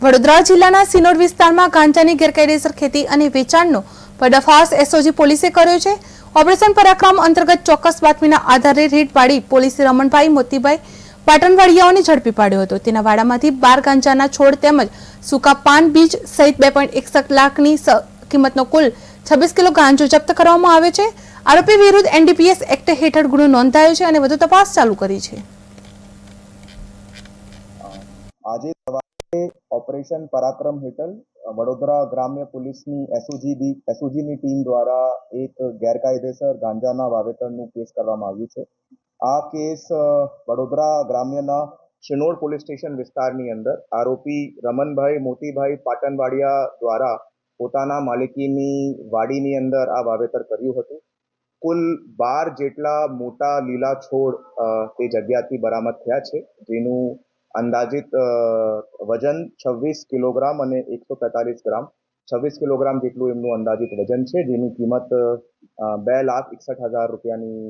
વડોદરા જિલ્લાના સિનોર વિસ્તારમાં ગાંજાની ગેરકાયદેસર ખેતી અને વેચાણનો પર્દાફાશ એસઓજી પોલીસે કર્યો છે। ઓપરેશન પરાક્રમ અંતર્ગત ચોક્કસ બાતમીના આધારે રેડ પાડી પોલીસે રમણભાઈ મોતીભાઈ પાટણવાડિયાઓને ઝડપી પાડ્યો હતો। તેના વાડામાંથી 12 ગાંજાના છોડ તેમજ સૂકા પાન બીજ સહિત 2.61 લાખની કિંમતનો કુલ 26 કિલો ગાંજો જપ્ત કરવામાં આવ્યો છે। આરોપી વિરુદ્ધ એનડીપીએસ એક્ટ હેઠળ ગુનો નોંધાયો છે અને વધુ તપાસ ચાલુ કરી છે। આજે ઓપરેશન પરાક્રમ હેઠળ વડોદરા ગ્રામ્ય પોલીસની એસઓજીની ટીમ દ્વારા એક ગેરકાયદેસર ગાંજાના વાવેતરનું કેસ કરવામાં આવ્યું છે। આ કેસ વડોદરા ગ્રામ્યના શિનોર પોલીસ સ્ટેશન વિસ્તારની અંદર આરોપી રમણભાઈ મોતીભાઈ પાટણવાડિયા દ્વારા પોતાના માલિકીની વાડીની અંદર આ વાવેતર કર્યું હતું। કુલ 12 જેટલા મોટા લીલા છોડ તે જગ્યાથી બરામદ થયા છે, જેનું અંદાજિત વજન 26 કિલોગ્રામ અને 145 ગ્રામ 26 કિલોગ્રામ જેટલું એમનું અંદાજિત વજન છે, જેની કિંમત 2,61,000 રૂપિયાની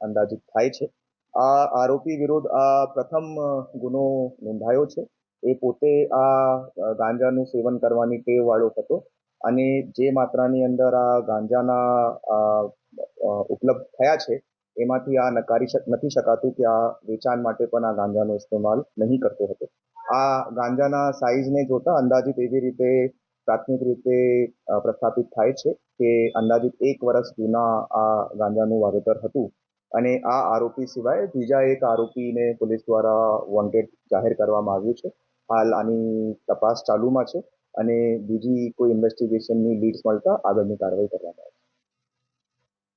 અંદાજિત થાય છે। આ આરોપી વિરુદ્ધ આ પ્રથમ ગુનો નોંધાયો છે। એ પોતે આ ગાંજાનું સેવન કરવાની ટેવ વાળો હતો અને જે માત્રાની અંદર આ ગાંજાના ઉપલબ્ધ થયા છે એમાંથી આ નથી શકાતું કે આ વેચાણ માટે પણ આ ગાંજાનો ઇસ્તેમાલ નહીં કરતો હતો। આ ગાંજાના સાઇઝને જોતા અંદાજિત એવી રીતે પ્રાથમિક રીતે પ્રસ્થાપિત થાય છે કે અંદાજિત 1 વર્ષ જૂના આ ગાંજાનું વાવેતર હતું અને આ આરોપી સિવાય બીજા એક આરોપીને પોલીસ દ્વારા વોન્ટેડ જાહેર કરવામાં આવ્યું છે। હાલ આની તપાસ ચાલુમાં છે અને બીજી કોઈ ઇન્વેસ્ટિગેશનની લીડ્સ મળતા આગળની કાર્યવાહી કરવામાં આવશે।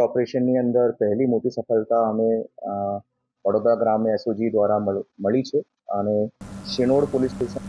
ઓપરેશનની અંદર પહેલી મોટી સફળતા અમે વડોદરા ગ્રામ્ય એસઓજી દ્વારા મળી છે અને શિનોર પોલીસ સ્ટેશન